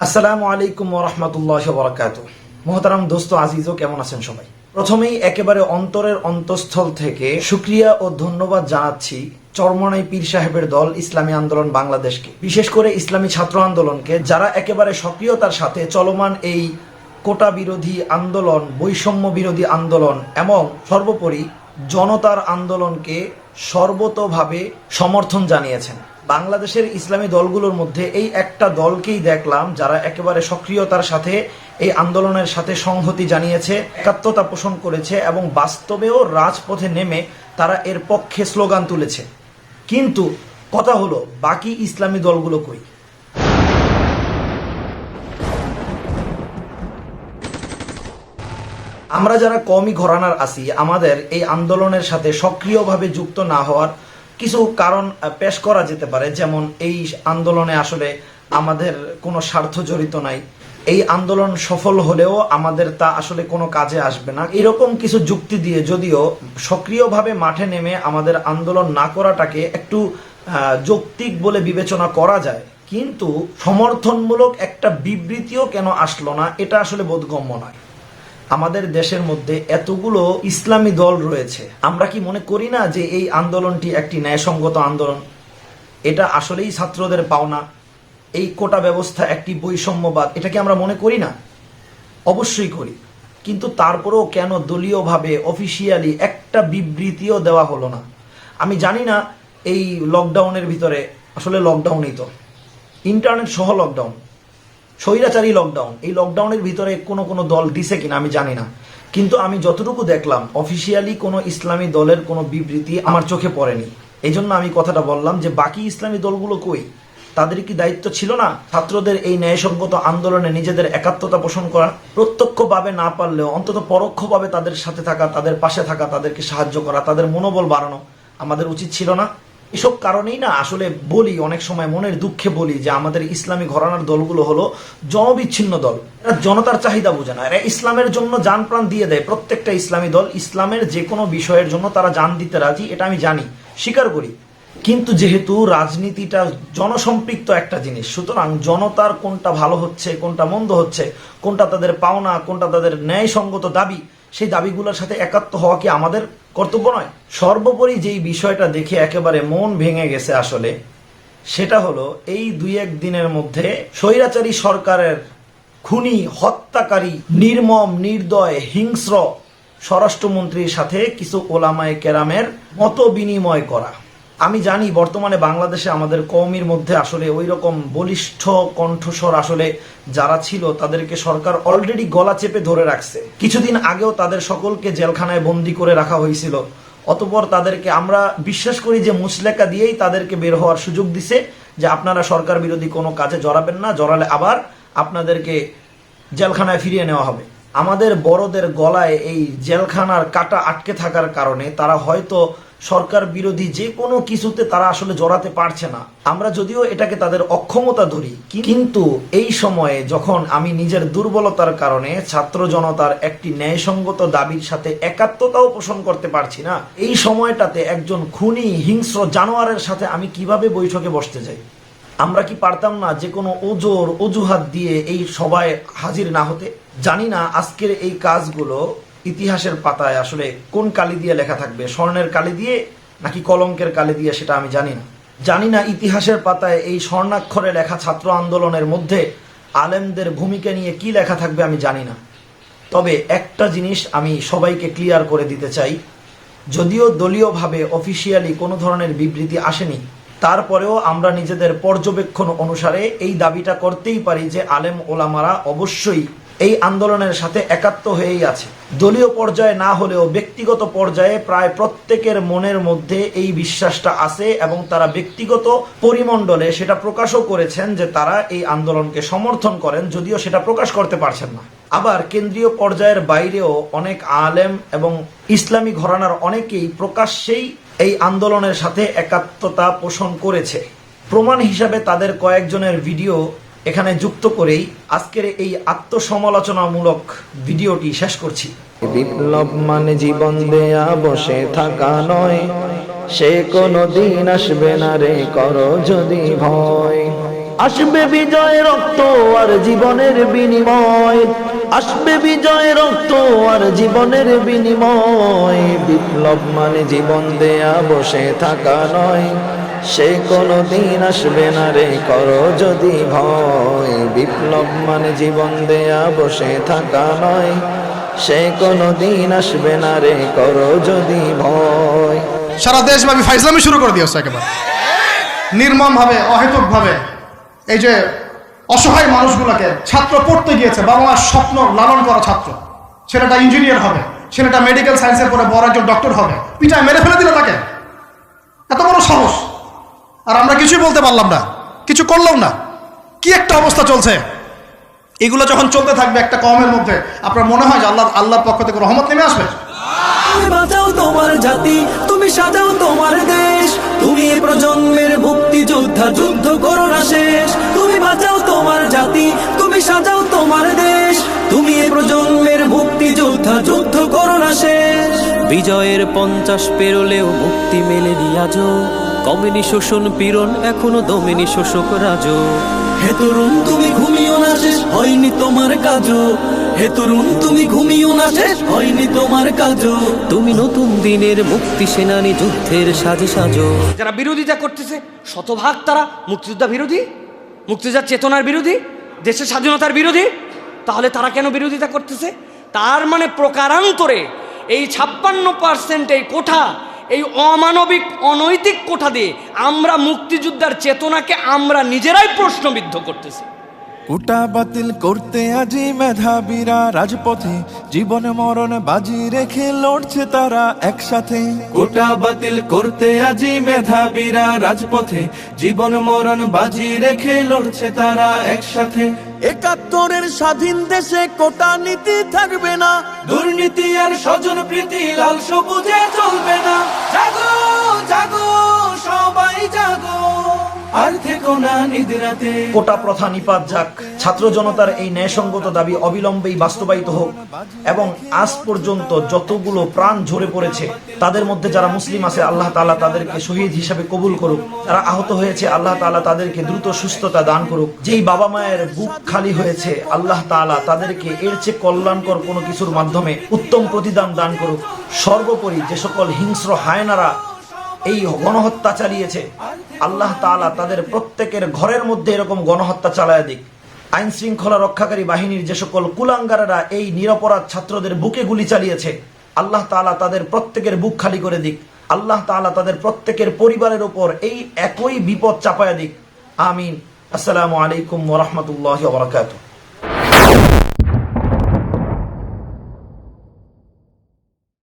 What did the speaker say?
আসসালামু আলাইকুম ওয়া রাহমাতুল্লাহি ওয়া বারাকাতুহু। মুহতারাম দোস্ত আজিজও, কেমন আছেন সবাই? প্রথমেই একেবারে অন্তরের অন্তঃস্থল থেকে শুকরিয়া ও ধন্যবাদ জানাচ্ছি চরমনাই পীর সাহেবের দল ইসলামী আন্দোলন বাংলাদেশকে, বিশেষ করে ইসলামী ছাত্র আন্দোলনকে, যারা একেবারে সক্রিয়তার সাথে চলমান এই কোটা বিরোধী আন্দোলন, বৈষম্য বিরোধী আন্দোলন এবং সর্বোপরি জনতার আন্দোলনকে সর্বতোভাবে সমর্থন জানিয়েছেন। বাংলাদেশের ইসলামী দলগুলোর মধ্যে এই একটা দলকেই দেখলাম যারা একেবারে সক্রিয়তার সাথে এই আন্দোলনের সাথে সংহতি জানিয়েছে, একাত্মতা পোষণ করেছে এবং বাস্তবেও রাজপথে নেমে তারা এর পক্ষে স্লোগান তুলেছে। কিন্তু কথা হলো, বাকি ইসলামী দলগুলো কই? আমরা যারা কওমি ঘরানার আছি, আমাদের এই আন্দোলনের সাথে সক্রিয়ভাবে যুক্ত না হওয়ার কিছু কারণ পেশ করা যেতে পারে। যেমন, এই আন্দোলনে আসলে আমাদের কোনো স্বার্থ জড়িত নাই, এই আন্দোলন সফল হলেও আমাদের তা আসলে কোনো কাজে আসবে না, এরকম কিছু যুক্তি দিয়ে যদিও সক্রিয়ভাবে মাঠে নেমে আমাদের আন্দোলন না করাটাকে একটু যৌক্তিক বলে বিবেচনা করা যায়। কিন্তু সমর্থনমূলক একটা বিবৃতিও কেন আসলো না, এটা আসলে বোধগম্য নয়। আমাদের দেশের মধ্যে এতগুলো ইসলামী দল রয়েছে, আমরা কি মনে করি না যে এই আন্দোলনটি একটি ন্যায়সঙ্গত আন্দোলন? এটা আসলেই ছাত্রদের পাওনা। এই কোটা ব্যবস্থা একটি বৈষম্যবাদ, এটা কি আমরা মনে করি না? অবশ্যই করি। কিন্তু তারপরেও কেন দলীয়ভাবে অফিসিয়ালি একটা বিবৃতিও দেওয়া হলো না? আমি জানি না এই লকডাউনের ভিতরে, আসলে লকডাউনই তো, ইন্টারনেট সহ লকডাউন, স্বৈরাচারী লকডাউন, এই লকডাউনের ভিতরে কোনো দল দিছে কিনা আমি জানি না। কিন্তু আমি যতটুকু দেখলাম, অফিসিয়ালি কোনো ইসলামী দলের কোনো বিবৃতি আমার চোখে পড়েনি। এই জন্য আমি কথাটা বললাম যে বাকি ইসলামী দলগুলো কই? তাদের কি দায়িত্ব ছিল না ছাত্রদের এই ন্যায়সঙ্গত আন্দোলনে নিজেদের একাত্মতা পোষণ করা? প্রত্যক্ষভাবে না পারলেও অন্তত পরোক্ষভাবে তাদের সাথে থাকা, তাদের পাশে থাকা, তাদেরকে সাহায্য করা, তাদের মনোবল বাড়ানো আমাদের উচিত ছিল না? এসব কারণেই না আসলে বলি, অনেক সময় মনের দুঃখে বলি যে আমাদের ইসলামী ঘরানার দলগুলো হলো জনবিচ্ছিন্ন দল। এরা জনতার চাহিদা বোঝে না, এরা ইসলামের জন্য জান প্রাণ দিয়ে দেয়। প্রত্যেকটা ইসলামী দল ইসলামের যে কোনো বিষয়ের জন্য তারা জান দিতে রাজি, এটা আমি জানি, স্বীকার করি। কিন্তু যেহেতু রাজনীতিটা জনসম্পৃক্ত একটা জিনিস, সুতরাং জনতার কোনটা ভালো হচ্ছে, কোনটা মন্দ হচ্ছে, কোনটা তাদের পাওনা, কোনটা তাদের ন্যায়সঙ্গত দাবি, সেই দাবিগুলোর সাথে একাত্ম হওয়া কি আমাদের কর্তব্য নয়? সর্বোপরি যেই বিষয়টা দেখে একেবারে মন ভেঙে গেছে আসলে, সেটা হলো এই 2-1 দিনের মধ্যে স্বৈরাচারী সরকারের খুনি, হত্যাকারী, নির্মম, নির্দয়, হিংস্র স্বরাষ্ট্রমন্ত্রীর সাথে কিছু ওলামায়ে কেরামের মত বিনিময় করা। আমি জানি বর্তমানে বাংলাদেশে আমাদের কওমির মধ্যে আসলে ওই রকম বলিষ্ঠ কণ্ঠস্বর আসলে যারা ছিল, তাদেরকে সরকার অলরেডি গলা চেপে ধরে রাখছে। কিছুদিন আগেও তাদের সকলকে জেলখানায় বন্দি করে রাখা হয়েছিল। অতঃপর তাদেরকে আমরা বিশ্বাস করি যে মুচলেকা দিয়েই তাদেরকে বের হওয়ার সুযোগ দিছে, যে আপনারা সরকার বিরোধী কোনো কাজে জড়াবেন না, জড়ালে আবার আপনাদেরকে জেলখানায় ফিরিয়ে নেওয়া হবে। আমাদের বড়দের গলায় এই জেলখানার কাঁটা আটকে থাকার কারণে তারা হয়তো সরকার বিরোধী যে কোনো কিছুতে তারা আসলে জড়াতে পারছে না। আমরা যদিও এটাকে তাদের অক্ষমতা ধরি, কিন্তু এই সময়ে যখন আমি নিজের দুর্বলতার কারণে ছাত্র জনতার একটি ন্যায়সঙ্গত দাবির সাথে একাত্মতাও পোষণ করতে পারছি না, এই সময়টাতে একজন খুনি, হিংস্র জানোয়ারের সাথে আমি কিভাবে বৈঠকে বসতে যাই? আমরা কি পারতাম না যে কোনো অজুহাত দিয়ে এই সভায় হাজির না হতে? জানি না আজকের এই কাজগুলো ইতিহাসের পাতায় আসলে কোন কালি দিয়ে লেখা থাকবে, স্বর্ণের কালি দিয়ে নাকি কলঙ্কের কালি দিয়ে, সেটা আমি জানি না ইতিহাসের পাতায় এই স্বর্ণাক্ষরে লেখা ছাত্র আন্দোলনের মধ্যে আলেমদের ভূমিকা নিয়ে কি লেখা থাকবে আমি জানি না। তবে একটা জিনিস আমি সবাইকে ক্লিয়ার করে দিতে চাই, যদিও দলীয়ভাবে অফিসিয়ালি কোনো ধরনের বিবৃতি আসেনি, তারপরেও আমরা নিজেদের পর্যবেক্ষণ অনুসারে এই দাবিটা করতেই পারি যে আলেম ওলামারা অবশ্যই এই আন্দোলনের সাথে একাত্ম হয়েই আছে। দলীয় পর্যায়ে না হলেও ব্যক্তিগত পর্যায়ে প্রায় প্রত্যেকের মনের মধ্যে এই বিশ্বাসটা আছে এবং তারা ব্যক্তিগত পরিমণ্ডলে সেটা প্রকাশও করেছেন যে তারা এই আন্দোলনকে সমর্থন করেন, যদিও সেটা প্রকাশ করতে পারছেন না। আবার কেন্দ্রীয় পর্যায়ের বাইরেও অনেক আলেম এবং ইসলামী ঘরানার অনেকেই প্রকাশ্যেই এই আন্দোলনের সাথে একাত্মতা পোষণ করেছে। প্রমাণ হিসাবে তাদের কয়েকজনের ভিডিও এখানে যুক্ত করেই আজকের এই আত্মসমালোচনামূলক ভিডিওটি শেষ করছি। বিপ্লব মানে জীবন দেয়া বসে থাকা নয়, সে কোনো দিন আসবে না রে, করো যদি ভয়। আসবে বিজয় রক্ত আর জীবনের বিনিময়, আসবে বিজয় রক্ত আর জীবনের বিনিময়। বিপ্লব মানে জীবন দেয়া বসে থাকা নয়, সে কোনো দিন আসবে না রে করো যদি ভয়। বিপ্লব মানে জীবন দেয়া বসে থাকা নয়, সে কোনো দিন আসবে না রে করো যদি ভয়। সারা দেশব্যাপী ফাইজলামি শুরু করে দিয়েছে একেবারে নির্মম ভাবে, অহেতুক ভাবে। এই যে অসহায় মানুষগুলোকে, ছাত্র পড়তে গিয়েছে, বাবা মার স্বপ্ন লালন করা ছাত্র, ছেলেটা ইঞ্জিনিয়ার হবে, ছেলেটা মেডিকেল সায়েন্সের পরে বড় একজন ডক্টর হবে, পিটায় মেরে ফেলে দিল তাকে। এত বড় সাহস! আর আমরা কিছুই বলতে পারলাম না, কিছু করলাম না। কি একটা অবস্থা চলছে! এগুলো যখন চলতে থাকবে একটা কওমের মধ্যে, আপনার মনে হয় যে আল্লাহর পক্ষ থেকে রহমত নেমে আসবে? তুমি বাঁচাও তোমার জাতি, তুমি সাজাও তোমার দেশ, তুমি এ প্রজন্মের মুক্তি যোদ্ধা, যুদ্ধ করো না শেষ। তুমি বাঁচাও তোমার জাতি, তুমি সাজাও তোমার দেশ, তুমি এ প্রজন্মের মুক্তি যোদ্ধা, যুদ্ধ করো না শেষ। বিজয়ের 50 পেরোলেও মুক্তি মেলেনি আজও, কমেনি শোষণ পীড়ন, এখনো দমেনি শোষক রাজ। হে তরুণ তুমি ঘুমিও না, শেষ হয়নি তোমার কাজও। হে তরুণ তুমি ঘুমিও না, শেষ হয়নি তোমার কাজও। তুমি নতুন দিনের মুক্তি সেনানী, যুদ্ধের সাজে সাজো। যারা বিরোধিতা করতেছে শতভাগ তারা মুক্তিযোদ্ধা বিরোধী, মুক্তিযোদ্ধার চেতনার বিরোধী, দেশের স্বাধীনতার বিরোধী। তাহলে তারা কেন বিরোধিতা করতেছে? তার মানে প্রকারান্তরে এই 56% এই কোঠা, এই অমানবিক অনৈতিক কোঠা দিয়ে আমরা মুক্তিযোদ্ধার চেতনাকে আমরা নিজেরাই প্রশ্নবিদ্ধ করতেছি। কোটা বাতিল করতে আজি মেধাবীরা রাজপথে, জীবন মরণ বাজি রেখে লড়ছে তারা একসাথে। কোটা বাতিল করতে আজি মেধাবীরা রাজপথে, জীবন মরণ বাজি রেখে লড়ছে তারা একসাথে। 71-এর স্বাধীন দেশে কোটা নীতি থাকবে না, দুর্নীতি আর স্বজন প্রীতি লাল সবুজে চলবে না। জাগো জাগো সবাই জাগো, আর থেকো না নিদ্রাতে। কোটা প্রথা নিপাত যাক, ছাত্র জনতার এই ন্যায়সঙ্গত দাবি অবিলম্বেই বাস্তবায়িত হোক, এবং আজ পর্যন্ত যতগুলো প্রাণ ঝরে পড়েছে তাদের মধ্যে যারা মুসলিম আছে আল্লাহ তাআলা তাদেরকে শহীদ হিসাবে কবুল করুক, যারা আহত হয়েছে আল্লাহ তাআলা তাদেরকে দ্রুত সুস্থতা দান করুক, যেই বাবা মায়ের বুক খালি হয়েছে আল্লাহ তাআলা তাদেরকে এর চেয়ে কল্যাণকর কোনো কিছুর মাধ্যমে উত্তম প্রতিদান দান করুক। সর্বোপরি যে সকল হিংস্র হায়নারা এই গণহত্যা চালিয়েছে আল্লাহ তাআলা তাদের প্রত্যেকের ঘরের মধ্যে এরকম গণহত্যা চালায় দিক। আইন শৃঙ্খলা রক্ষাকারী বাহিনীর যে সকল কুলাঙ্গারেরা এই নিরপরাধ ছাত্রদের বুকে গুলি চালিয়েছে আল্লাহ তাআলা তাদের প্রত্যেকের বুক খালি করে দিক। আল্লাহ তাআলা তাদের প্রত্যেকের পরিবারের উপর এই একই বিপদ চাপায়া দিক। আমিন। আসসালামু আলাইকুম ওয়া রাহমাতুল্লাহি ওয়া বারাকাতুহু।